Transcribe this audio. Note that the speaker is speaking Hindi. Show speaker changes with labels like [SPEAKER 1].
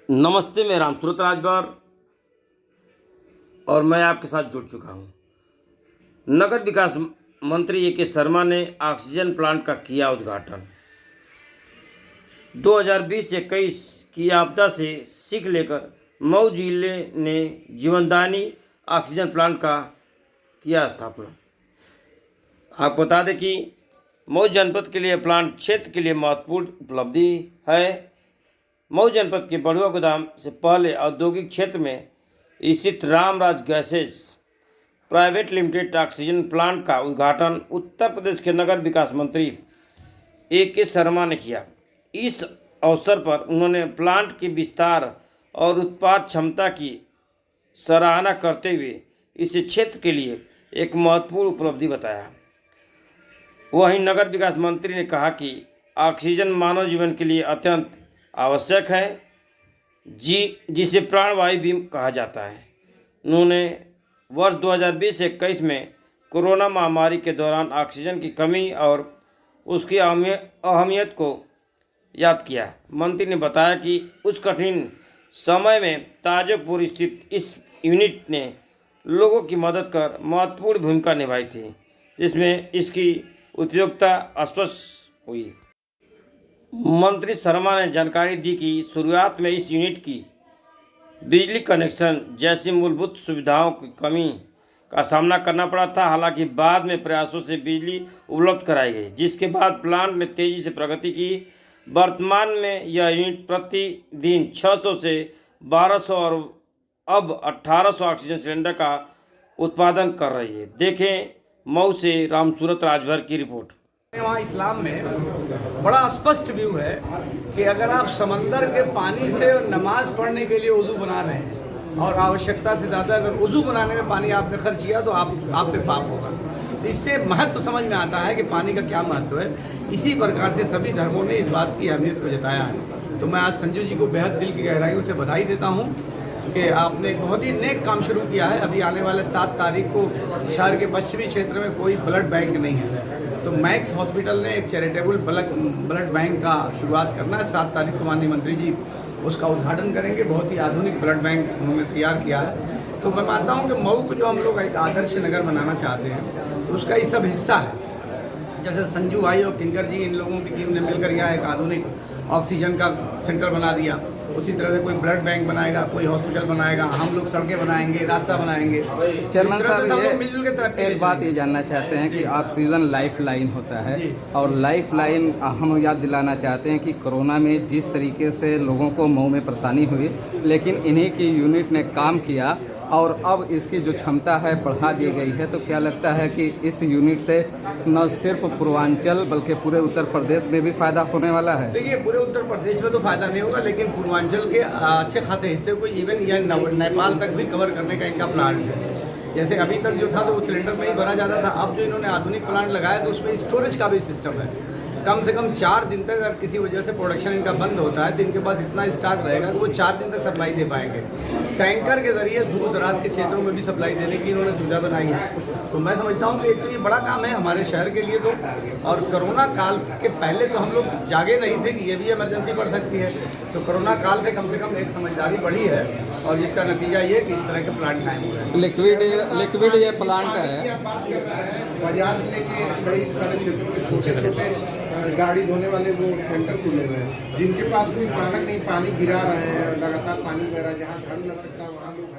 [SPEAKER 1] नमस्ते, मैं रामसूरत राजभर और मैं आपके साथ जुड़ चुका हूं। नगर विकास मंत्री ए.के. शर्मा ने ऑक्सीजन प्लांट का किया उद्घाटन। 2020-21 की आपदा से सीख लेकर मऊ जिले ने जीवनदायी ऑक्सीजन प्लांट का किया स्थापना। आपको बता दें कि मऊ जनपद के लिए प्लांट क्षेत्र के लिए महत्वपूर्ण उपलब्धि है। मऊ जनपद के बड़ुआ गोदाम से पहले औद्योगिक क्षेत्र में स्थित Ramraj gases private limited oxygen plant का उद्घाटन उत्तर प्रदेश के नगर विकास मंत्री ए.के. शर्मा ने किया। इस अवसर पर उन्होंने प्लांट के विस्तार और उत्पाद क्षमता की सराहना करते हुए इसे क्षेत्र के लिए एक महत्वपूर्ण उपलब्धि बताया। वहीं नगर विकास मंत्री ने कहा कि ऑक्सीजन मानव जीवन के लिए अत्यंत आवश्यक है, जिसे प्राणवायु भी कहा जाता है। उन्होंने वर्ष 2020-21 में कोरोना महामारी के दौरान ऑक्सीजन की कमी और उसकी अहमियत को याद किया। मंत्री ने बताया कि उस कठिन समय में ताजोपुर स्थित इस यूनिट ने लोगों की मदद कर महत्वपूर्ण भूमिका निभाई थी, जिसमें इसकी उपयोगिता स्पष्ट हुई। मंत्री शर्मा ने जानकारी दी कि शुरुआत में इस यूनिट की बिजली कनेक्शन जैसी मूलभूत सुविधाओं की कमी का सामना करना पड़ा था। हालांकि बाद में प्रयासों से बिजली उपलब्ध कराई गई, जिसके बाद प्लांट ने तेजी से प्रगति की। वर्तमान में यह यूनिट प्रतिदिन 600 से 1200 और अब 1800 ऑक्सीजन सिलेंडर का उत्पादन कर रही है। देखें मऊ से रामसूरत राजभर की रिपोर्ट।
[SPEAKER 2] वहाँ इस्लाम में बड़ा स्पष्ट व्यू है कि अगर आप समंदर के पानी से नमाज पढ़ने के लिए वुज़ू बना रहे हैं और आवश्यकता से ज़्यादा अगर वुज़ू बनाने में पानी आपने खर्च किया तो आप पे पाप होगा। इससे महत्व समझ में आता है कि पानी का क्या महत्व है। इसी प्रकार से सभी धर्मों ने इस बात की अहमियत को जताया है। तो मैं आज संजू जी को बेहद दिल की गहराइयों से बधाई देता हूँ कि आपने एक बहुत ही नेक काम शुरू किया है। अभी आने वाले 7 तारीख को शहर के पश्चिमी क्षेत्र में कोई ब्लड बैंक नहीं है, तो मैक्स हॉस्पिटल ने एक चैरिटेबल ब्लड बैंक का शुरुआत करना है। 7 तारीख को माननीय मंत्री जी उसका उद्घाटन करेंगे। बहुत ही आधुनिक ब्लड बैंक उन्होंने तैयार किया है। तो मैं मानता हूँ कि मऊ को जो हम लोग एक आदर्श नगर बनाना चाहते हैं, तो उसका ये सब हिस्सा है। जैसे संजू भाई और किंकर जी, इन लोगों की टीम ने मिलकर यहाँ एक आधुनिक ऑक्सीजन का सेंटर बना दिया। उसी तरह से कोई ब्लड बैंक बनाएगा, कोई हॉस्पिटल बनाएगा, हम लोग सड़कें बनाएंगे, रास्ता बनाएंगे।
[SPEAKER 3] चेयरमैन साहब, एक बात ये जानना चाहते हैं कि ऑक्सीजन लाइफ लाइन होता है, और लाइफ लाइन हम याद दिलाना चाहते हैं कि कोरोना में जिस तरीके से लोगों को मऊ में परेशानी हुई, लेकिन इन्हीं की यूनिट ने काम किया और अब इसकी जो क्षमता है बढ़ा दी गई है। तो क्या लगता है कि इस यूनिट से न सिर्फ पूर्वांचल बल्कि पूरे उत्तर प्रदेश में भी फ़ायदा होने वाला है?
[SPEAKER 2] देखिए, पूरे उत्तर प्रदेश में तो फ़ायदा नहीं होगा, लेकिन पूर्वांचल के अच्छे खासे हिस्से को इवन यह नेपाल तक भी कवर करने का इनका प्लान है। जैसे अभी तक जो था तो वो सिलेंडर में ही भरा जाता था। अब जो इन्होंने आधुनिक प्लांट लगाया तो उसमें स्टोरेज का भी सिस्टम है। कम से कम 4 दिन तक अगर किसी वजह से प्रोडक्शन इनका बंद होता है तो इनके पास इतना स्टॉक रहेगा कि वो 4 दिन तक सप्लाई दे पाएंगे। टैंकर के जरिए दूर दराज के क्षेत्रों में भी सप्लाई देने की इन्होंने सुविधा बनाई है। तो मैं समझता हूँ कि एक तो ये बड़ा काम है हमारे शहर के लिए। तो और कोरोना काल के पहले तो हम लोग जागे नहीं थे कि ये भी इमरजेंसी बढ़ सकती है। तो कोरोना काल में कम से कम एक समझदारी बढ़ी है, और जिसका नतीजा ये कि इस तरह के प्लांट कायम हो रहे हैं।
[SPEAKER 3] लिक्विड ये प्लांट है।
[SPEAKER 4] बात कर रहा है बाजार से लेके कई सारे क्षेत्रों में छोटे छोटे गाड़ी धोने वाले वो सेंटर खुले हुए हैं, जिनके पास कोई मानक नहीं, पानी गिरा रहे हैं, लगातार पानी बह रहा है, जहाँ झाड़ू लग सकता है वहाँ लोग